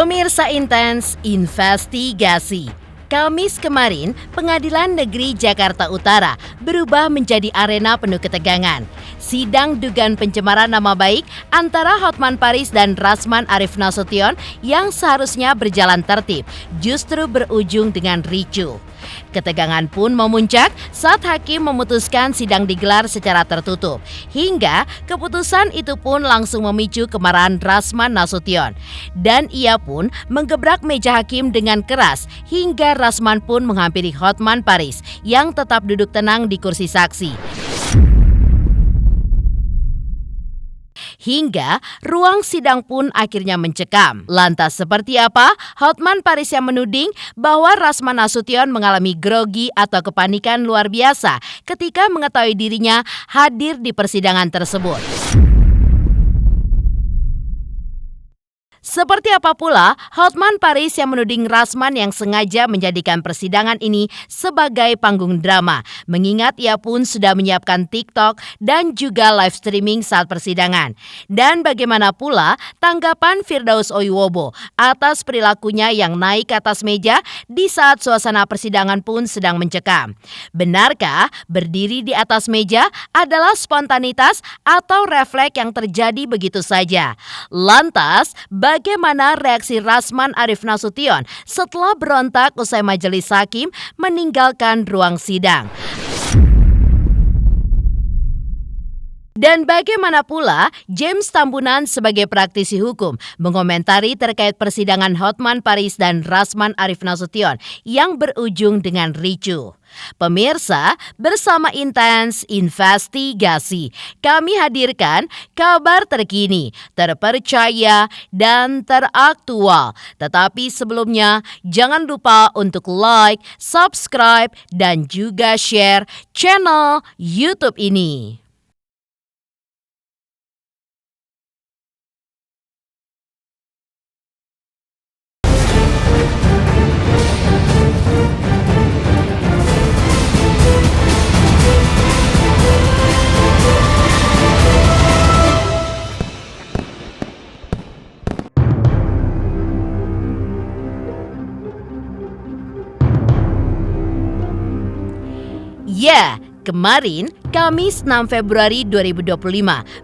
Pemirsa Intens Investigasi. Kamis kemarin, Pengadilan Negeri Jakarta Utara berubah menjadi arena penuh ketegangan. Sidang dugaan pencemaran nama baik antara Hotman Paris dan Rasman Arif Nasution yang seharusnya berjalan tertib justru berujung dengan ricuh. Ketegangan pun memuncak saat hakim memutuskan sidang digelar secara tertutup. Hingga keputusan itu pun langsung memicu kemarahan Rasman Nasution. Dan ia pun menggebrak meja hakim dengan keras hingga Rasman pun menghampiri Hotman Paris yang tetap duduk tenang di kursi saksi. Hingga ruang sidang pun akhirnya mencekam. Lantas seperti apa Hotman Paris yang menuding bahwa Rasman Nasution mengalami grogi atau kepanikan luar biasa ketika mengetahui dirinya hadir di persidangan tersebut? Seperti apa pula Hotman Paris yang menuding Rasman yang sengaja menjadikan persidangan ini sebagai panggung drama, mengingat ia pun sudah menyiapkan TikTok dan juga live streaming saat persidangan. Dan bagaimana pula tanggapan Firdaus Oiwobo atas perilakunya yang naik ke atas meja di saat suasana persidangan pun sedang mencekam. Benarkah berdiri di atas meja adalah spontanitas atau refleks yang terjadi begitu saja? Lantas, bagaimana reaksi Rasman Arif Nasution setelah berontak usai majelis hakim meninggalkan ruang sidang? Dan bagaimana pula James Tambunan sebagai praktisi hukum mengomentari terkait persidangan Hotman Paris dan Rasman Arif Nasution yang berujung dengan ricuh? Pemirsa, bersama Intens Investigasi, kami hadirkan kabar terkini, terpercaya, dan teraktual. Tetapi sebelumnya, jangan lupa untuk like, subscribe, dan juga share channel YouTube ini. Ya, kemarin, Kamis 6 Februari 2025,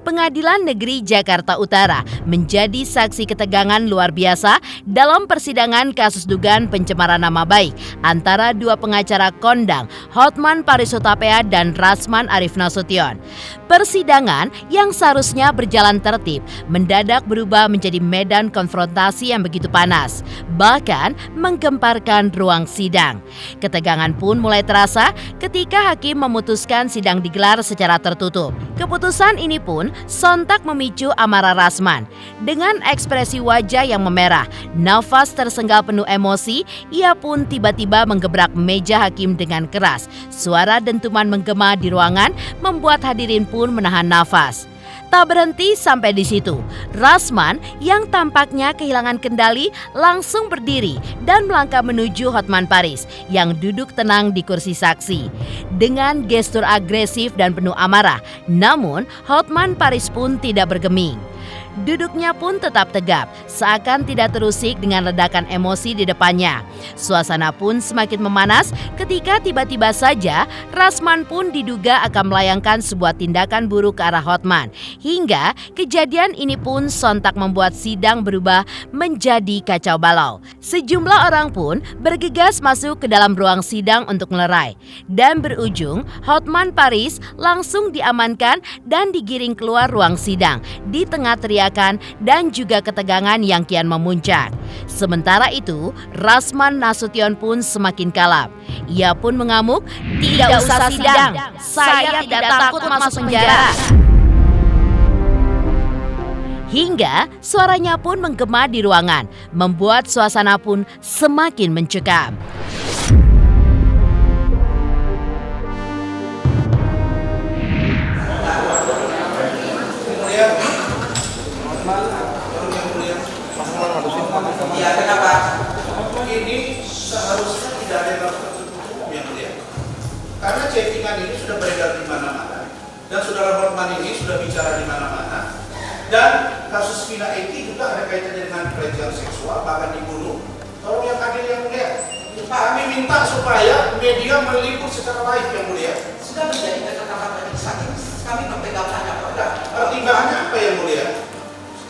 Pengadilan Negeri Jakarta Utara menjadi saksi ketegangan luar biasa dalam persidangan kasus dugaan pencemaran nama baik antara dua pengacara kondang Hotman Paris Hutapea dan Rasman Arif Nasution. Persidangan yang seharusnya berjalan tertib mendadak berubah menjadi medan konfrontasi yang begitu panas, bahkan menggemparkan ruang sidang. Ketegangan pun mulai terasa ketika hakim memutuskan sidang digelar secara tertutup. Keputusan ini pun sontak memicu amarah Rasman. Dengan ekspresi wajah yang memerah, nafas tersengal penuh emosi, ia pun tiba-tiba menggebrak meja hakim dengan keras. Suara dentuman menggema di ruangan membuat hadirin pun menahan nafas. Tak berhenti sampai di situ, Rasman yang tampaknya kehilangan kendali langsung berdiri dan melangkah menuju Hotman Paris yang duduk tenang di kursi saksi. Dengan gestur agresif dan penuh amarah, namun Hotman Paris pun tidak bergeming. Duduknya pun tetap tegap, seakan tidak terusik dengan ledakan emosi di depannya. Suasana pun semakin memanas ketika tiba-tiba saja Rasman pun diduga akan melayangkan sebuah tindakan buruk ke arah Hotman. Hingga kejadian ini pun sontak membuat sidang berubah menjadi kacau balau. Sejumlah orang pun bergegas masuk ke dalam ruang sidang untuk melerai. Dan berujung, Hotman Paris langsung diamankan dan digiring keluar ruang sidang di tengah teriakan dan juga ketegangan yang kian memuncak. Sementara itu, Rasman Nasution pun semakin kalap. Ia pun mengamuk, "Tidak usah sidang, saya tidak takut masuk penjara." Hingga suaranya pun menggema di ruangan, membuat suasana pun semakin mencekam. Ya, kenapa? Ini seharusnya tidak ada dalam tertutup hukum yang mulia. Karena chattingan ini sudah beredar di mana-mana dan saudara Hotman ini sudah bicara di mana-mana dan kasus Vina Eki juga ada kaitannya dengan pelecehan seksual, bahkan dibunuh. Tolong yang adil yang mulia. Kami minta supaya media meliput secara live yang mulia. Sudah menjadi ketetapan majelis hakim, kami memegang hanya pada Pertimbangannya apa yang mulia?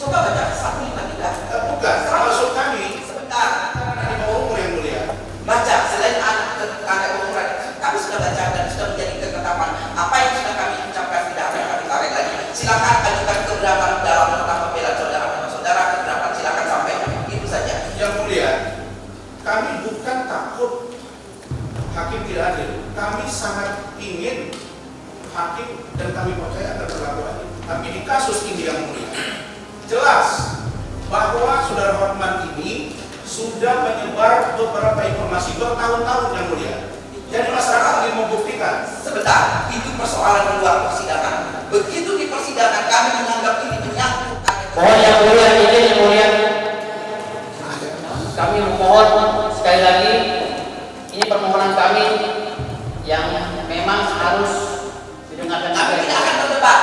coba baca 153. Bukan, maksud kami Sebentar, di bawah umur yang mulia. baca selain anak umuran, kami sudah baca dan sudah menjadi ketetapan. Apa yang sudah kami ucapkan tidak akan kami tarik lagi. Silakan ajukan keberatan dalam nota pembelaan saudara keberatan, silakan sampaikan. Itu saja. Yang mulia, kami bukan takut hakim tidak adil. Kami sangat ingin hakim dan kami percaya akan berlaku adil. Tapi di kasus ini yang mulia, jelas bahwa saudara Hotman ini sudah menyebar beberapa informasi bertahun-tahun yang mulia. Jadi masyarakat ingin membuktikan. Sebentar, itu persoalan di luar persidangan. Begitu di persidangan kami menganggap ini menyangkut. Mohon yang mulia, izin yang mulia. Kami memohon sekali lagi, ini permohonan kami yang memang harus didengarkan. Kami tidak akan berdebat.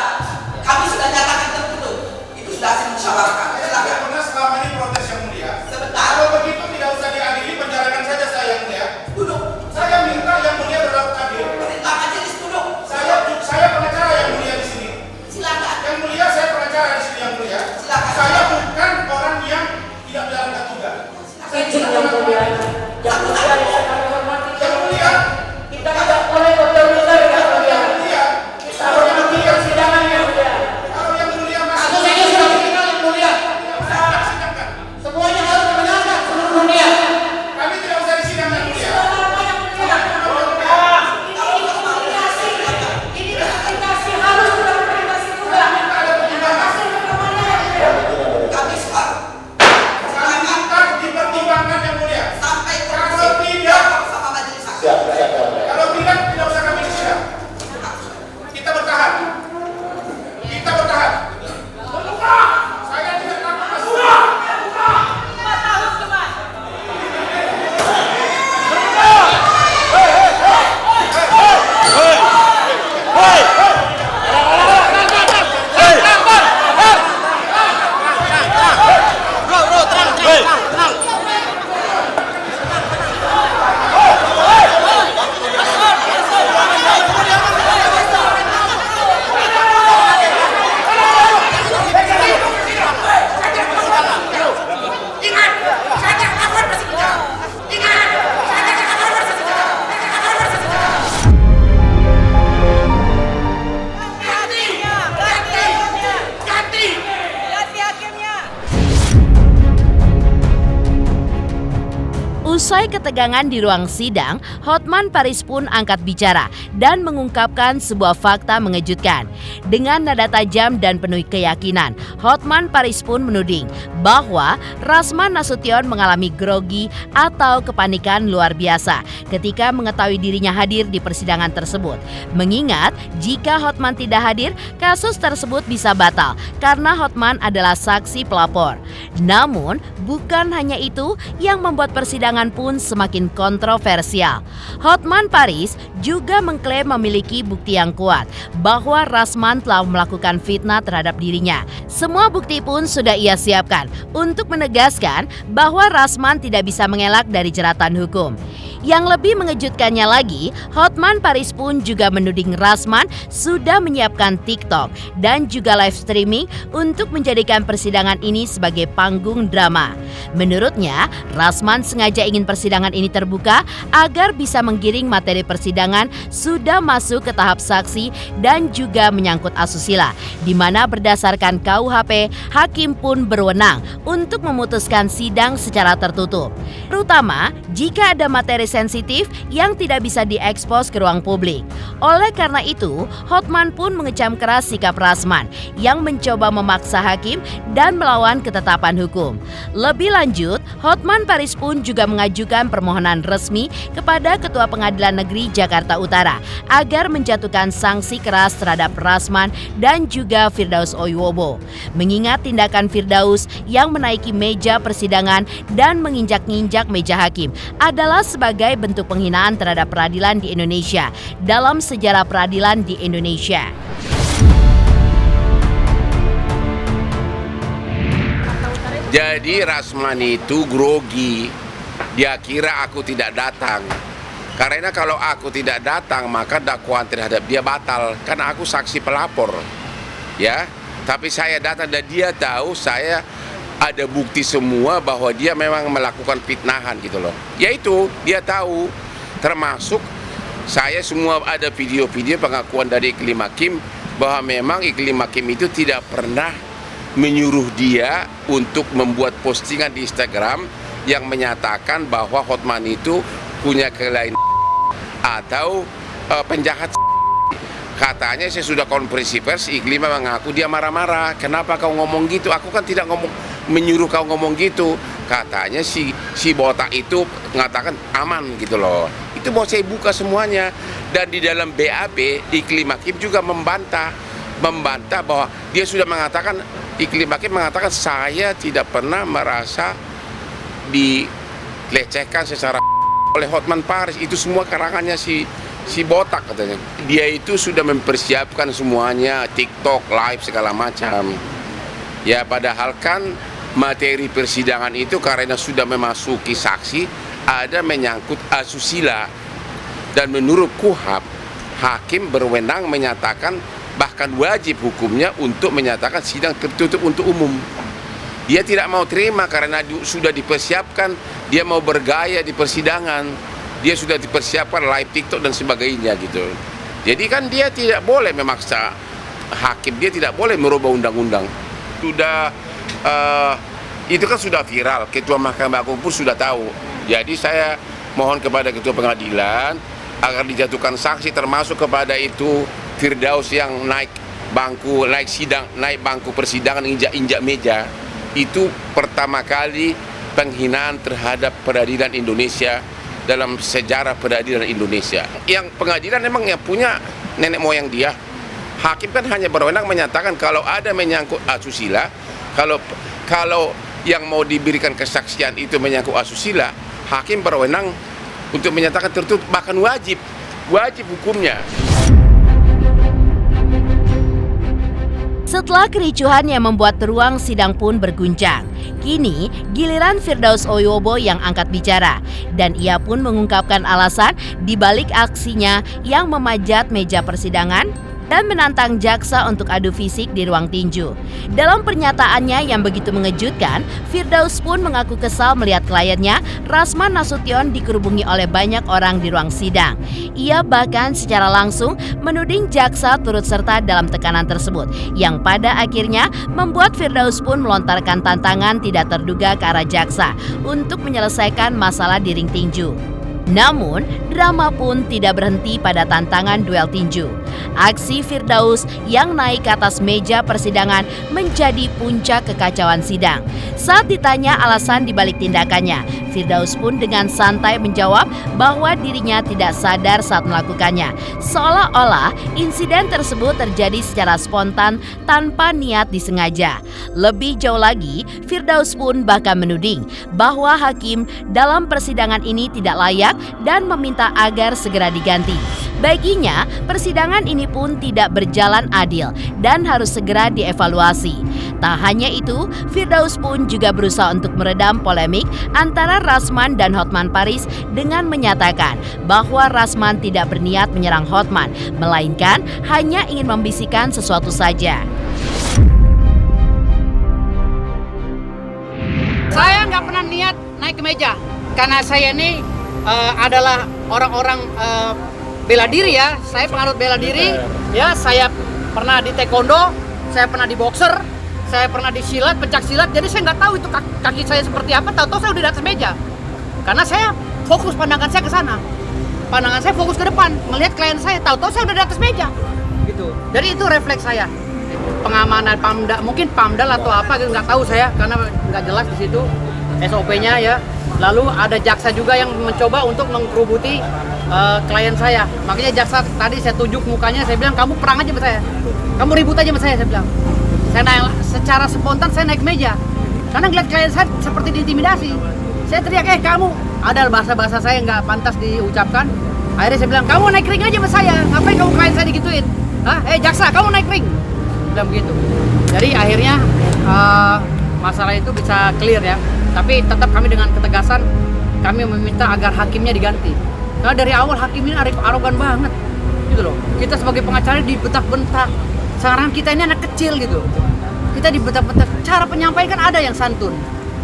Kami sudah nyatakan tertutup. Itu sudah hasil musyawarah. Saya pernah selama ini protes yang mulia. Sebentar. Kalau begitu tidak usah diadili, penjarakan saja saya yang mulia. Duduk. Saya minta yang mulia berlaku adil. Perintah majelis duduk. Saya pengacara yang mulia di sini. Silakan. Yang mulia saya pengacara di sini yang mulia. Silakan. Saya bukan orang yang tidak menjalankan tugas. Izin yang mulia. Yang mulia yang kami hormati. Yang mulia, Kita tidak boleh otoriter yang mulia. yang mulia, Kita hormati persidangan yang mulia. kalau yang mulia masih Kasus ini sudah final yang mulia. saya sidangkan. Semuanya harus mendengarkan seluruh dunia. Kami tidak usah disidang yang mulia. Ini verifikasi harus sudah verifikasi juga. Ada pertimbangan. Kami sepakat. Kami minta dipertimbangkan yang mulia. Sampai Kalau tidak, sama majelis hakim. kalau tidak usah kami disidang. Kita bertahan. Kita bertahan. Saya tidak takut masuk. Usai ketegangan di ruang sidang, Hotman Paris pun angkat bicara dan mengungkapkan sebuah fakta mengejutkan. Dengan nada tajam dan penuh keyakinan, Hotman Paris pun menuding bahwa Rasman Nasution mengalami grogi atau kepanikan luar biasa ketika mengetahui dirinya hadir di persidangan tersebut. Mengingat jika Hotman tidak hadir, kasus tersebut bisa batal karena Hotman adalah saksi pelapor. Namun, bukan hanya itu yang membuat persidangan pun semakin kontroversial. Hotman Paris juga mengklaim memiliki bukti yang kuat bahwa Rasman telah melakukan fitnah terhadap dirinya. Semua bukti pun sudah ia siapkan untuk menegaskan bahwa Rasman tidak bisa mengelak dari jeratan hukum. Yang lebih mengejutkannya lagi, Hotman Paris pun juga menuding Rasman sudah menyiapkan TikTok dan juga live streaming untuk menjadikan persidangan ini sebagai panggung drama. Menurutnya, Rasman sengaja ingin persidangan ini terbuka agar bisa menggiring materi persidangan sudah masuk ke tahap saksi dan juga menyangkut asusila, di mana berdasarkan KUHP, hakim pun berwenang untuk memutuskan sidang secara tertutup, terutama jika ada materi sensitif yang tidak bisa diekspos ke ruang publik. Oleh karena itu, Hotman pun mengecam keras sikap Rasman yang mencoba memaksa hakim dan melawan ketetapan hukum. Lebih lanjut, Hotman Paris pun juga mengajukan permohonan resmi kepada Ketua Pengadilan Negeri Jakarta Utara agar menjatuhkan sanksi keras terhadap Rasman dan juga Firdaus Oiwobo. Mengingat tindakan Firdaus yang menaiki meja persidangan dan menginjak-injak meja hakim adalah sebagai bentuk penghinaan terhadap peradilan di Indonesia dalam sejarah peradilan di Indonesia. Jadi Rasman itu grogi. Dia kira aku tidak datang. Karena kalau aku tidak datang, maka dakwaan terhadap dia batal. Karena aku saksi pelapor. Ya, tapi saya datang dan dia tahu saya ada bukti semua bahwa dia memang melakukan fitnahan gitu loh. Yaitu dia tahu, termasuk saya semua ada video-video pengakuan dari Iklim Hakim bahwa memang Iklim Hakim itu tidak pernah menyuruh dia untuk membuat postingan di Instagram yang menyatakan bahwa Hotman itu punya kelainan atau penjahat. Katanya saya sudah konferensi pers, Iklim mengaku dia marah-marah. Kenapa kau ngomong gitu? Aku kan tidak menyuruh kau ngomong gitu. Katanya si botak itu mengatakan aman gitu loh. Itu mau saya buka semuanya. Dan di dalam BAP, Iklim Hakim juga membantah bahwa dia sudah mengatakan, Iklim Hakim mengatakan saya tidak pernah merasa dilecehkan secara oleh Hotman Paris. Itu semua karangannya si botak katanya. Dia itu sudah mempersiapkan semuanya, TikTok, live segala macam. Ya padahal kan materi persidangan itu karena sudah memasuki saksi ada menyangkut asusila. Dan menurut KUHAP, hakim berwenang menyatakan bahkan wajib hukumnya untuk menyatakan sidang tertutup untuk umum. Dia tidak mau terima karena sudah dipersiapkan, dia mau bergaya di persidangan. Dia sudah dipersiapkan live TikTok dan sebagainya gitu. Jadi kan dia tidak boleh memaksa hakim, dia tidak boleh merubah undang-undang. Sudah itu kan sudah viral, Ketua Mahkamah Agung pun sudah tahu. Jadi saya mohon kepada Ketua Pengadilan agar dijatuhkan sanksi termasuk kepada itu Firdaus yang naik bangku persidangan injak meja. Itu pertama kali penghinaan terhadap peradilan Indonesia dalam sejarah peradilan Indonesia. Yang pengadilan memang yang punya nenek moyang dia. Hakim kan hanya berwenang menyatakan kalau ada menyangkut asusila, kalau yang mau diberikan kesaksian itu menyangkut asusila, hakim berwenang untuk menyatakan tertutup, bahkan wajib hukumnya. Setelah kericuhan yang membuat ruang sidang pun berguncang, kini giliran Firdaus Oyobo yang angkat bicara. Dan ia pun mengungkapkan alasan dibalik aksinya yang memajat meja persidangan dan menantang jaksa untuk adu fisik di ruang tinju. Dalam pernyataannya yang begitu mengejutkan, Firdaus pun mengaku kesal melihat kliennya, Rasman Nasution, dikerubungi oleh banyak orang di ruang sidang. Ia bahkan secara langsung menuding jaksa turut serta dalam tekanan tersebut, yang pada akhirnya membuat Firdaus pun melontarkan tantangan tidak terduga ke arah jaksa untuk menyelesaikan masalah di ring tinju. Namun, drama pun tidak berhenti pada tantangan duel tinju. Aksi Firdaus yang naik ke atas meja persidangan menjadi puncak kekacauan sidang. Saat ditanya alasan dibalik tindakannya, Firdaus pun dengan santai menjawab bahwa dirinya tidak sadar saat melakukannya. Seolah-olah insiden tersebut terjadi secara spontan tanpa niat disengaja. Lebih jauh lagi, Firdaus pun bahkan menuding bahwa hakim dalam persidangan ini tidak layak dan meminta agar segera diganti. Baginya, persidangan ini pun tidak berjalan adil dan harus segera dievaluasi. Tak hanya itu, Firdaus pun juga berusaha untuk meredam polemik antara Rasman dan Hotman Paris dengan menyatakan bahwa Rasman tidak berniat menyerang Hotman, melainkan hanya ingin membisikkan sesuatu saja. Saya nggak pernah niat naik ke meja, karena saya ini adalah orang-orang bela diri ya. Saya penganut bela diri ya. Saya pernah di taekwondo, saya pernah di boxer, saya pernah di silat, pencak silat. Jadi saya nggak tahu itu kaki saya seperti apa. Tahu-tahu saya udah di atas meja, karena saya fokus pandangan saya ke sana. Pandangan saya fokus ke depan, melihat klien saya. Tahu-tahu saya udah di atas meja, gitu. Jadi itu refleks saya. Pengamanan mungkin Pamdal atau apa gitu, nggak tahu saya karena nggak jelas di situ SOP-nya ya. Lalu ada jaksa juga yang mencoba untuk mengkerubuti klien saya. Makanya jaksa tadi saya tunjuk mukanya, saya bilang kamu perang aja sama saya, kamu ribut aja sama saya bilang. Saya naik, secara spontan saya naik meja karena ngeliat klien saya seperti diintimidasi. Saya teriak, kamu, ada bahasa-bahasa saya nggak pantas diucapkan. Akhirnya saya bilang, kamu naik ring aja sama saya, ngapain kamu klien saya digituin? Hah? Jaksa, kamu naik ring, bilang begitu. Jadi akhirnya masalah itu bisa clear ya. Tapi tetap kami dengan ketegasan kami meminta agar hakimnya diganti. Karena dari awal hakim ini arogan banget, gitu loh. Kita sebagai pengacara dibentak-bentak. Sekarang kita ini anak kecil gitu. Kita dibentak-bentak. Cara penyampaian kan ada yang santun.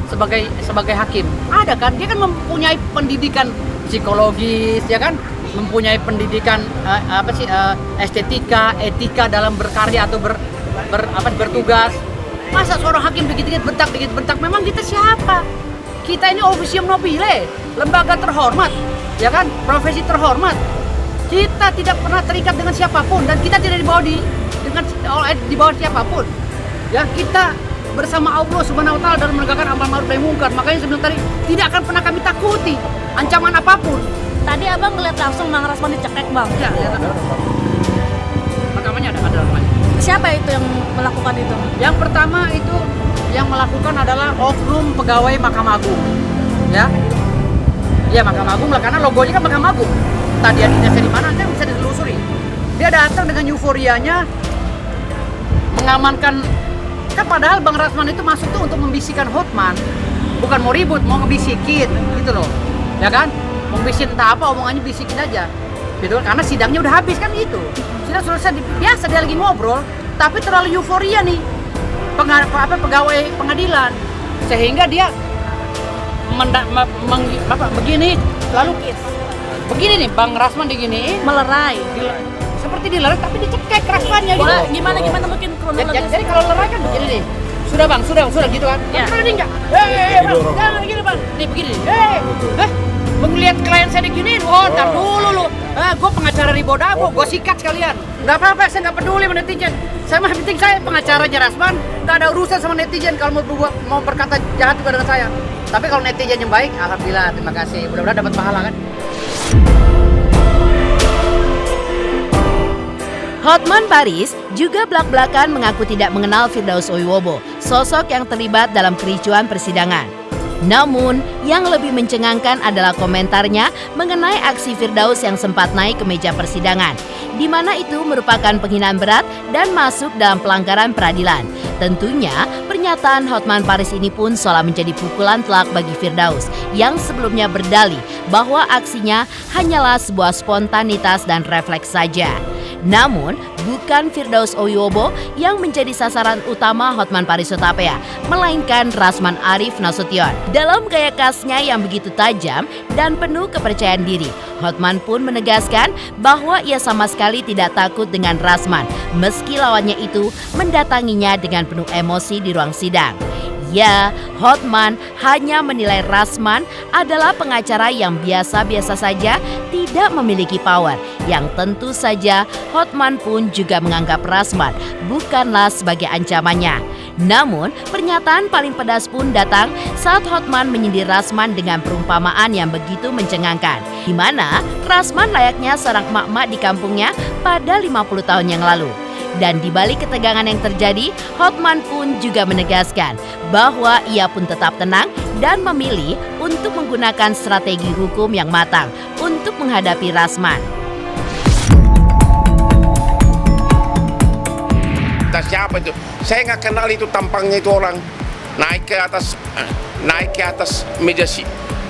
Sebagai hakim ada kan, dia kan mempunyai pendidikan psikologis, ya kan, mempunyai pendidikan estetika, etika dalam berkarya atau bertugas. Masa seorang hakim dikit-dikit bentak, memang kita siapa? Kita ini officium nobile, lembaga terhormat, ya kan, profesi terhormat. Kita tidak pernah terikat dengan siapapun dan kita tidak di bawah siapapun. Ya, kita bersama Allah Subhanahu wa taala dalam menegakkan amar ma'ruf nahi munkar. Makanya sebelum tadi tidak akan pernah kami takuti ancaman apapun. Tadi Abang ngeliat langsung Bang Rasman dicekek, Bang. Ya, rekamannya ada rekamannya. Siapa itu yang melakukan itu? Yang pertama itu yang melakukan adalah oknum pegawai Mahkamah Agung. Ya. Ya, Mahkamah Agung lah, karena logonya kan Mahkamah Agung. Tadi dinasnya di mana kan bisa ditelusuri. Dia datang dengan euforianya mengamankan. Kan padahal Bang Rasman itu masuk tuh untuk membisikkan Hotman, bukan mau ribut, mau ngebisikin gitu loh, ya kan? Mau bisikin entah apa, omongannya bisikin aja, gitu. Karena sidangnya udah habis kan gitu, sidang selesai, biasa dia lagi ngobrol, tapi terlalu euforia nih, pegawai pengadilan, sehingga dia begini, lalu begini nih, Bang Rasman diginiin, Melerai. seperti dilerai tapi dicekek Rasmannya gitu. Gimana mungkin kronologisnya? Jadi kalau lerai kan begini nih. Sudah bang, sudah gitu kan. Ya. Pernah enggak? Jangan begini bang. Nih begini. Melihat klien saya diginiin, ntar dulu lu. Gue pengacara Ribodabo, gue sikat sekalian. Nggak apa-apa, saya nggak peduli sama netizen. Saya mah penting saya pengacaranya Rasman, nggak ada urusan sama netizen kalau mau berkata jahat juga dengan saya. Tapi kalau netizen yang baik, alhamdulillah, terima kasih. Mudah-mudahan dapat pahala kan. Hotman Paris juga belak-belakan mengaku tidak mengenal Firdaus Oiwobo, sosok yang terlibat dalam kericuan persidangan. Namun, yang lebih mencengangkan adalah komentarnya mengenai aksi Firdaus yang sempat naik ke meja persidangan, di mana itu merupakan penghinaan berat dan masuk dalam pelanggaran peradilan. Tentunya, pernyataan Hotman Paris ini pun seolah menjadi pukulan telak bagi Firdaus yang sebelumnya berdalih bahwa aksinya hanyalah sebuah spontanitas dan refleks saja. Namun, bukan Firdaus Oiwobo yang menjadi sasaran utama Hotman Paris Hutapea, melainkan Rasman Arif Nasution. Dalam gaya khasnya yang begitu tajam dan penuh kepercayaan diri, Hotman pun menegaskan bahwa ia sama sekali tidak takut dengan Rasman, meski lawannya itu mendatanginya dengan penuh emosi di ruang sidang. Ya, Hotman hanya menilai Rasman adalah pengacara yang biasa-biasa saja, tidak memiliki power. Yang tentu saja Hotman pun juga menganggap Rasman bukanlah sebagai ancamannya. Namun, pernyataan paling pedas pun datang saat Hotman menyindir Rasman dengan perumpamaan yang begitu mencengangkan, di mana Rasman layaknya seorang emak-emak di kampungnya pada 50 tahun yang lalu. Dan di balik ketegangan yang terjadi, Hotman pun juga menegaskan bahwa ia pun tetap tenang dan memilih untuk menggunakan strategi hukum yang matang untuk menghadapi Rasman. Siapa itu? Saya nggak kenal itu tampangnya itu orang naik ke atas meja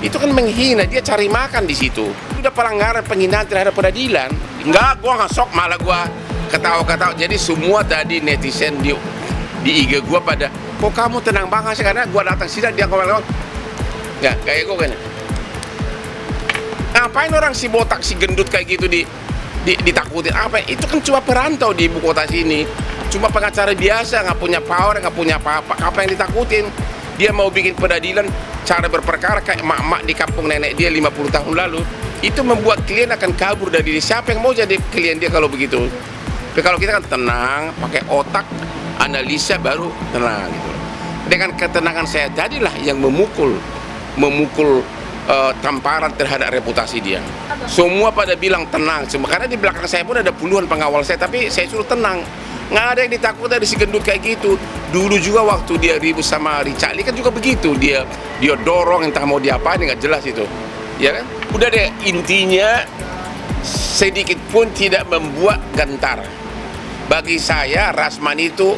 itu kan menghina, dia cari makan di situ. Udah pelanggaran penghinaan terhadap peradilan. Enggak, gua nggak sok, malah gua ketawa-ketawa. Jadi semua tadi netizen di IG gua pada, kok kamu tenang banget sih, karena gua datang sidang dia kawan-kawan. Nggak, kayak gua kan. Ngapain orang si botak si gendut kayak gitu ditakutin? Apa? Itu kan cuma perantau di ibu kota sini. Cuma pengacara biasa, nggak punya power, nggak punya apa-apa. Apa yang ditakutin? Dia mau bikin peradilan cara berperkara kayak emak-emak di kampung nenek dia 50 tahun lalu. Itu membuat klien akan kabur dari dia. Siapa yang mau jadi klien dia kalau begitu? Tapi kalau kita kan tenang, pakai otak, analisa baru tenang gitu. Dengan ketenangan saya tadilah yang memukul tamparan terhadap reputasi dia. Semua pada bilang tenang, karena di belakang saya pun ada puluhan pengawal saya, tapi saya suruh tenang. Nggak ada yang ditakut dari si gendut kayak gitu. Dulu juga waktu dia ribut sama Richard Lee kan juga begitu, dia dorong entah mau diapain, nggak jelas itu, ya kan? Udah deh, intinya sedikit pun tidak membuat gentar. Bagi saya Rasman itu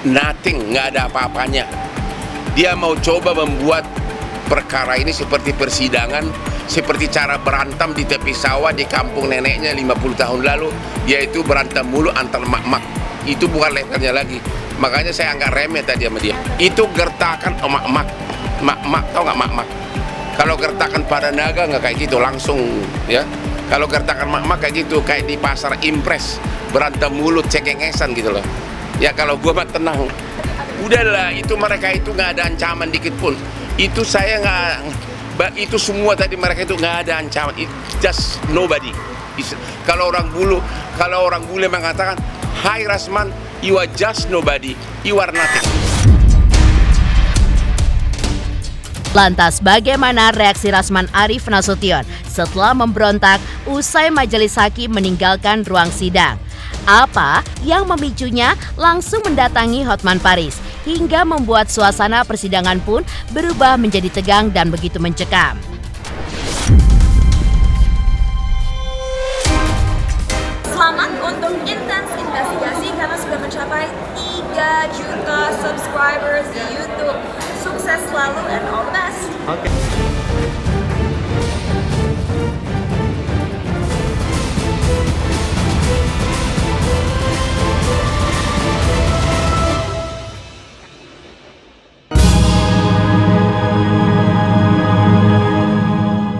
nothing, nggak ada apa-apanya. Dia mau coba membuat perkara ini seperti persidangan, seperti cara berantem di tepi sawah di kampung neneknya 50 tahun lalu, yaitu berantem mulu antar mak-mak. Itu bukan levelnya lagi. Makanya saya anggap remeh tadi sama dia. Itu gertakan mak-mak. Mak-mak, tau nggak mak-mak? Kalau gertakan pada naga nggak kayak gitu, langsung ya. Kalau gertakan mak-mak kayak gitu, kayak di pasar impres, berantem mulut, cekengesan gitu loh. Ya kalau gua mah tenang. Udahlah, itu mereka itu nggak ada ancaman dikit pun. Itu saya nggak, itu semua tadi mereka itu nggak ada ancaman. It just nobody. Kalau orang bule mengatakan, "Hai Rasman, you are just nobody, you are nothing." Lantas bagaimana reaksi Rasman Arif Nasution setelah memberontak usai majelis hakim meninggalkan ruang sidang? Apa yang memicunya langsung mendatangi Hotman Paris hingga membuat suasana persidangan pun berubah menjadi tegang dan begitu mencekam. Selamat untuk Intens Investigasi karena sudah mencapai 3 juta subscribers di YouTube. Sukses selalu and all the best.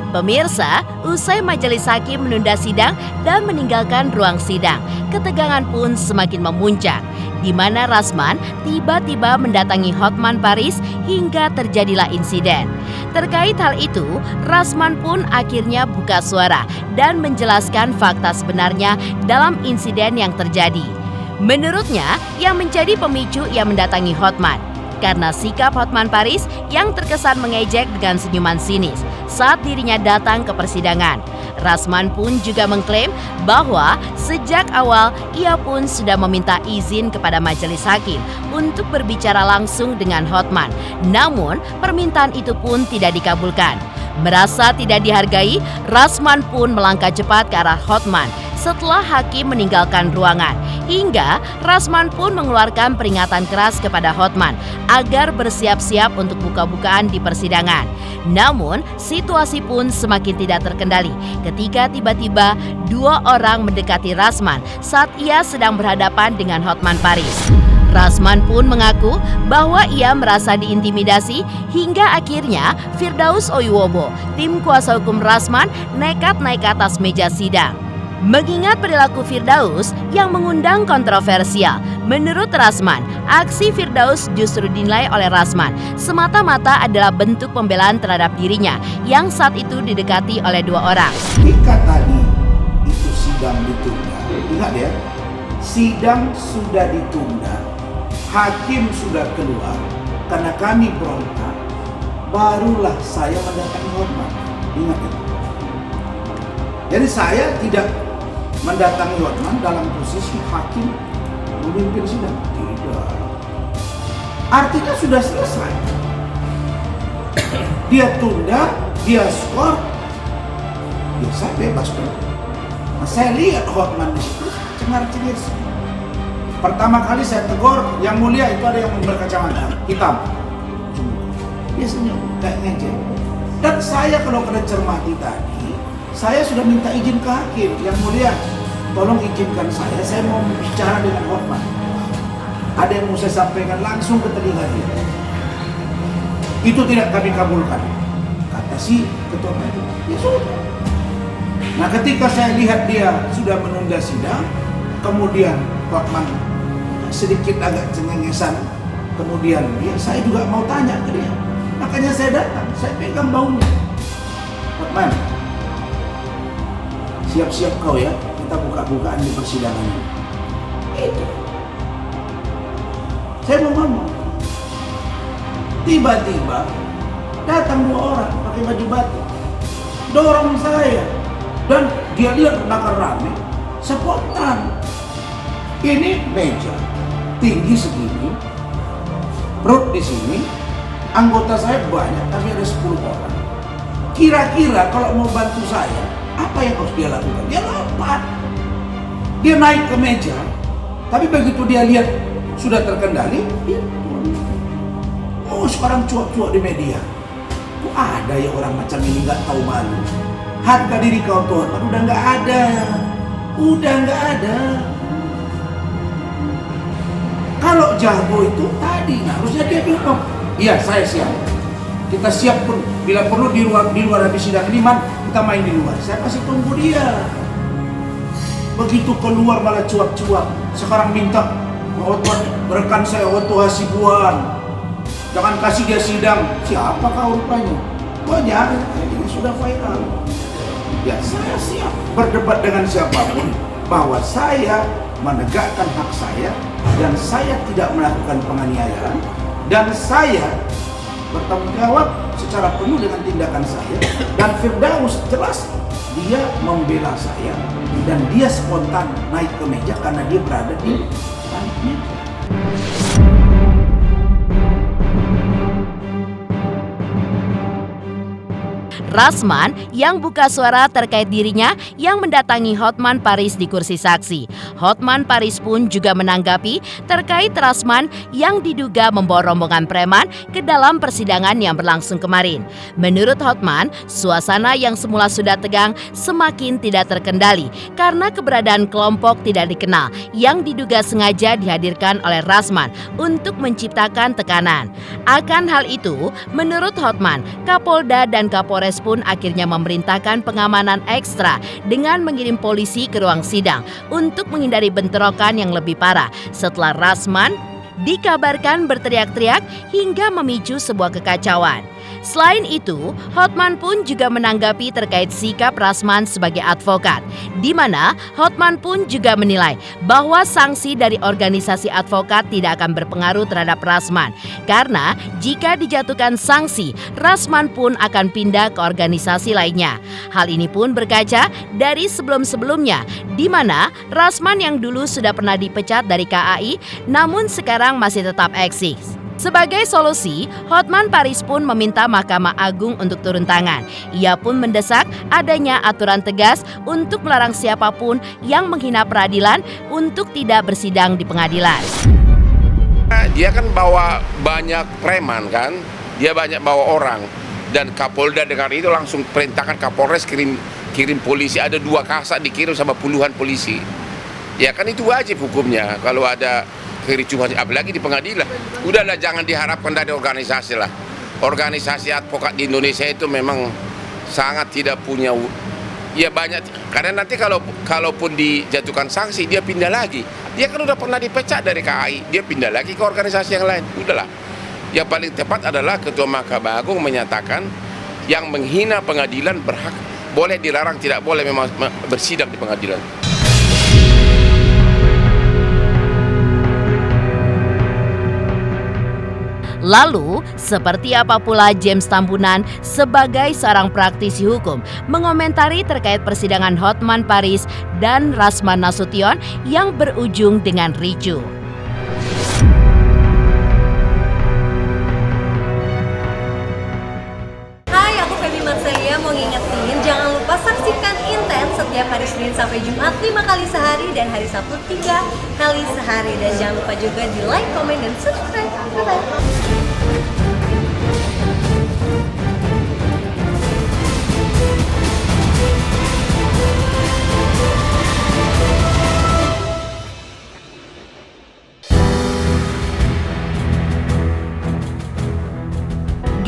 Pemirsa, usai majelis hakim menunda sidang dan meninggalkan ruang sidang, ketegangan pun semakin memuncak, di mana Rasman tiba-tiba mendatangi Hotman Paris hingga terjadilah insiden. Terkait hal itu, Rasman pun akhirnya buka suara dan menjelaskan fakta sebenarnya dalam insiden yang terjadi. Menurutnya, yang menjadi pemicu ia mendatangi Hotman karena sikap Hotman Paris yang terkesan mengejek dengan senyuman sinis saat dirinya datang ke persidangan. Rasman pun juga mengklaim bahwa sejak awal ia pun sudah meminta izin kepada majelis hakim untuk berbicara langsung dengan Hotman. Namun, permintaan itu pun tidak dikabulkan. Merasa tidak dihargai, Rasman pun melangkah cepat ke arah Hotman setelah hakim meninggalkan ruangan. Hingga Rasman pun mengeluarkan peringatan keras kepada Hotman agar bersiap-siap untuk buka-bukaan di persidangan. Namun, situasi pun semakin tidak terkendali ketika tiba-tiba 2 orang mendekati Rasman saat ia sedang berhadapan dengan Hotman Paris. Rasman pun mengaku bahwa ia merasa diintimidasi hingga akhirnya Firdaus Oyuwobo, tim kuasa hukum Rasman, nekat naik ke atas meja sidang. Mengingat perilaku Firdaus yang mengundang kontroversial, menurut Rasman, aksi Firdaus justru dinilai oleh Rasman semata-mata adalah bentuk pembelaan terhadap dirinya yang saat itu didekati oleh 2 orang. Jika tadi itu sidang ditunda, ingat ya, sidang sudah ditunda, hakim sudah keluar, karena kami berontak, barulah saya mendatangi Hotman. Ingat itu. Jadi saya tidak mendatangi Hotman dalam posisi hakim memimpin sidang. Tidak. Artinya sudah selesai. Dia tunda, dia skor, ya saya bebas dong. Nah, saya lihat Hotman di situ cengar-cengir. Pertama kali saya tegur, yang mulia itu ada yang berkacamata hitam. Dia senyum, kayak ngejek. Dan saya kalau kena cermati tadi, saya sudah minta izin ke hakim. Yang mulia, tolong izinkan saya mau bicara dengan Hotman. Ada yang mau saya sampaikan langsung ke telinga dia. Itu tidak kami kabulkan, kata si ketua itu. Ya sudah. Nah, ketika saya lihat dia sudah menunda sidang, kemudian Hotman sedikit agak cengengesan, kemudian saya juga mau tanya ke dia. Makanya saya datang, saya pegang baunya. Hotman, siap-siap kau ya, kita buka-bukaan di persidangan ini. Itu. Saya mau ngomong. Tiba-tiba datang 2 orang pakai baju batik, dorong saya, dan dia lihat belakang rame, spontan. Ini meja tinggi segini, perut di sini, anggota saya banyak, tapi ada 10 orang. Kira-kira kalau mau bantu saya, apa yang harus dia lakukan? Dia lompat, dia naik ke meja, tapi begitu dia lihat sudah terkendali, dia turun. Oh, sekarang cuap-cuap di media. Kok ada ya orang macam ini nggak tahu malu? Harga diri kau Tuhan udah nggak ada. Udah nggak ada. Kalau jago itu tadi harusnya dia bilang, iya saya siap. Kita siap pun bila perlu di luar habis sidang ini kita main di luar. Saya masih tunggu dia. Begitu keluar malah cuap-cuap. Sekarang minta, oh Tuhan, rekan saya Otto Hasibuan, jangan kasih dia sidang. Siapa kau rupanya? Banyak, ini sudah viral. Ya saya siap berdebat dengan siapapun bahwa saya menegakkan hak saya dan saya tidak melakukan penganiayaan dan saya bertanggung jawab secara penuh dengan tindakan saya. Dan Firdaus jelas dia membela saya dan dia spontan naik ke meja karena dia berada di balik meja. Rasman yang buka suara terkait dirinya yang mendatangi Hotman Paris di kursi saksi. Hotman Paris pun juga menanggapi terkait Rasman yang diduga membawa rombongan preman ke dalam persidangan yang berlangsung kemarin. Menurut Hotman, suasana yang semula sudah tegang semakin tidak terkendali karena keberadaan kelompok tidak dikenal yang diduga sengaja dihadirkan oleh Rasman untuk menciptakan tekanan. Akan hal itu, menurut Hotman, Kapolda dan Kapolres pun akhirnya memerintahkan pengamanan ekstra dengan mengirim polisi ke ruang sidang untuk menghindari bentrokan yang lebih parah setelah Rasman dikabarkan berteriak-teriak hingga memicu sebuah kekacauan. Selain itu, Hotman pun juga menanggapi terkait sikap Rasman sebagai advokat, di mana Hotman pun juga menilai bahwa sanksi dari organisasi advokat tidak akan berpengaruh terhadap Rasman, karena jika dijatuhkan sanksi, Rasman pun akan pindah ke organisasi lainnya. Hal ini pun berkaca dari sebelum-sebelumnya, di mana Rasman yang dulu sudah pernah dipecat dari KAI, namun sekarang masih tetap eksis. Sebagai solusi, Hotman Paris pun meminta Mahkamah Agung untuk turun tangan. Ia pun mendesak adanya aturan tegas untuk melarang siapapun yang menghina peradilan untuk tidak bersidang di pengadilan. Dia kan bawa banyak preman kan, dia banyak bawa orang. Dan Kapolda dengar itu langsung perintahkan Kapolres kirim polisi, ada 2 kasat dikirim sama puluhan polisi. Ya kan itu wajib hukumnya kalau ada kericuhan, apalagi di pengadilan. Udahlah, jangan diharapkan dari organisasi lah. Organisasi advokat di Indonesia itu memang sangat tidak punya, ya banyak, karena nanti kalaupun dijatuhkan sanksi dia pindah lagi. Dia kan udah pernah dipecat dari KAI, dia pindah lagi ke organisasi yang lain. Udahlah. Yang paling tepat adalah Ketua Mahkamah Agung menyatakan yang menghina pengadilan berhak, boleh dilarang, tidak boleh memang bersidang di pengadilan. Lalu, seperti apa pula James Tambunan sebagai seorang praktisi hukum mengomentari terkait persidangan Hotman Paris dan Rasman Nasution yang berujung dengan ricuh. Hai, aku Feby Marsaya mau ngingetin jangan lupa saksikan Intens setiap hari Senin sampai Jumat 5 kali sehari dan hari Sabtu 3 kali sehari. Dan jangan lupa juga di like, komen, dan subscribe. Bye-bye.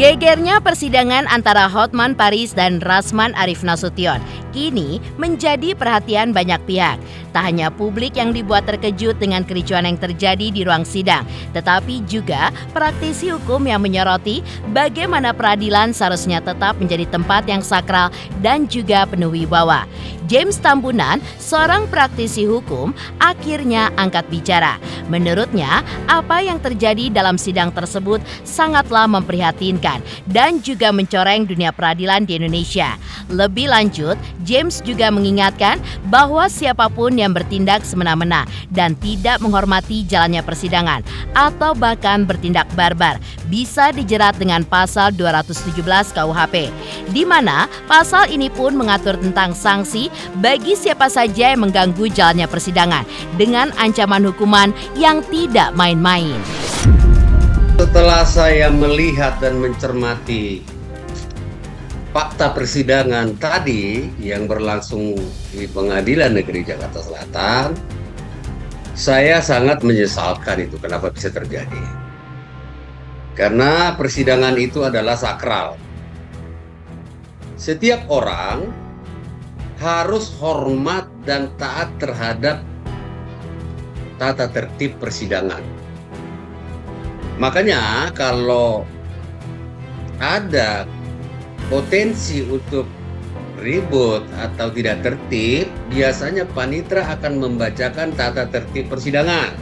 Gegernya persidangan antara Hotman Paris dan Rasman Arif Nasution kini menjadi perhatian banyak pihak. Tak hanya publik yang dibuat terkejut dengan kericuan yang terjadi di ruang sidang, tetapi juga praktisi hukum yang menyoroti bagaimana peradilan seharusnya tetap menjadi tempat yang sakral dan juga penuh wibawa. James Tambunan, seorang praktisi hukum, akhirnya angkat bicara. Menurutnya, apa yang terjadi dalam sidang tersebut sangatlah memprihatinkan dan juga mencoreng dunia peradilan di Indonesia. Lebih lanjut, James juga mengingatkan bahwa siapapun yang bertindak semena-mena dan tidak menghormati jalannya persidangan atau bahkan bertindak barbar bisa dijerat dengan pasal 217 KUHP, di mana pasal ini pun mengatur tentang sanksi bagi siapa saja yang mengganggu jalannya persidangan dengan ancaman hukuman yang tidak main-main. Setelah saya melihat dan mencermati fakta persidangan tadi yang berlangsung di Pengadilan Negeri Jakarta Selatan, saya sangat menyesalkan itu kenapa bisa terjadi. Karena persidangan itu adalah sakral. Setiap orang harus hormat dan taat terhadap tata tertib persidangan. Makanya kalau ada potensi untuk ribut atau tidak tertib, biasanya panitera akan membacakan tata tertib persidangan.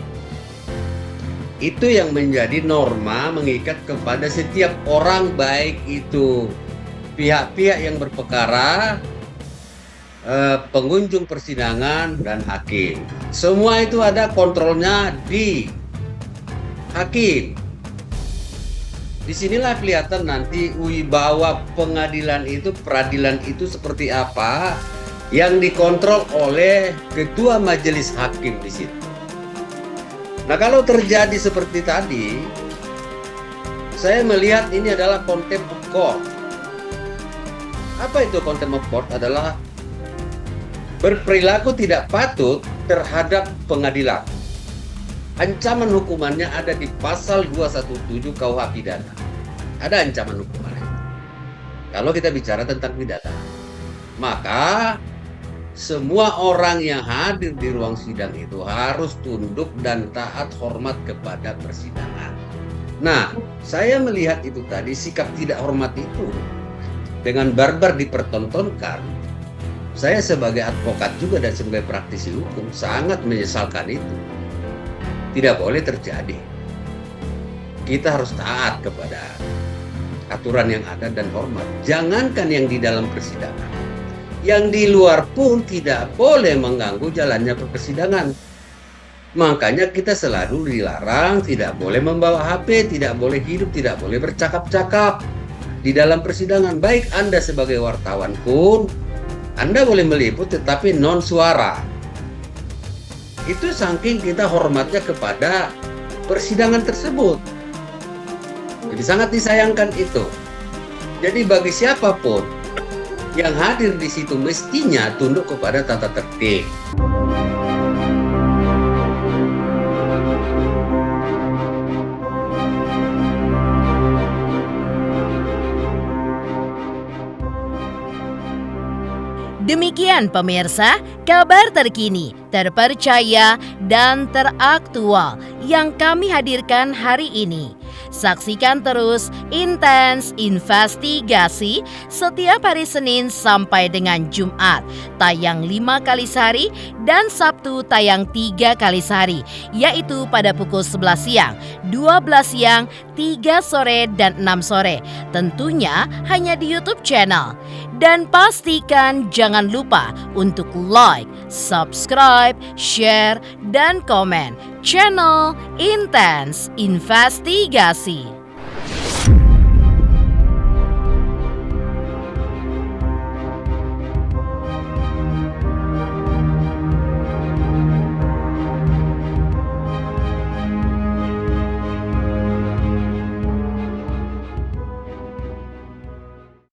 Itu yang menjadi norma mengikat kepada setiap orang, baik itu pihak-pihak yang berperkara, pengunjung persidangan, dan hakim. Semua itu ada kontrolnya di hakim. Disinilah kelihatan nanti wibawa pengadilan itu, peradilan itu seperti apa, yang dikontrol oleh ketua majelis hakim di situ. Nah, kalau terjadi seperti tadi, saya melihat ini adalah contempt of court. Apa itu contempt of court? Adalah berperilaku tidak patut terhadap pengadilan. Ancaman hukumannya ada di pasal 217 KUH pidana. Ada ancaman hukumannya. Kalau kita bicara tentang pidana, maka semua orang yang hadir di ruang sidang itu harus tunduk dan taat hormat kepada persidangan. Nah, saya melihat itu tadi, sikap tidak hormat itu dengan barbar dipertontonkan. Saya sebagai advokat juga dan sebagai praktisi hukum sangat menyesalkan itu. Tidak boleh terjadi. Kita harus taat kepada aturan yang ada dan hormat. Jangankan yang di dalam persidangan, yang di luar pun tidak boleh mengganggu jalannya persidangan. Makanya kita selalu dilarang tidak boleh membawa HP, tidak boleh hidup, tidak boleh bercakap-cakap di dalam persidangan. Baik Anda sebagai wartawan pun, Anda boleh meliput tetapi non suara. Itu saking kita hormatnya kepada persidangan tersebut. Jadi sangat disayangkan itu. Jadi bagi siapapun yang hadir di situ mestinya tunduk kepada tata tertib. Demikian pemirsa, kabar terkini, terpercaya, dan teraktual yang kami hadirkan hari ini. Saksikan terus Intens Investigasi setiap hari Senin sampai dengan Jumat, tayang 5 kali sehari dan Sabtu tayang 3 kali sehari, yaitu pada pukul 11 siang, 12 siang, 3 sore, dan 6 sore. Tentunya hanya di YouTube channel. Dan pastikan jangan lupa untuk like, subscribe, share, dan komen channel Intens Investigasi.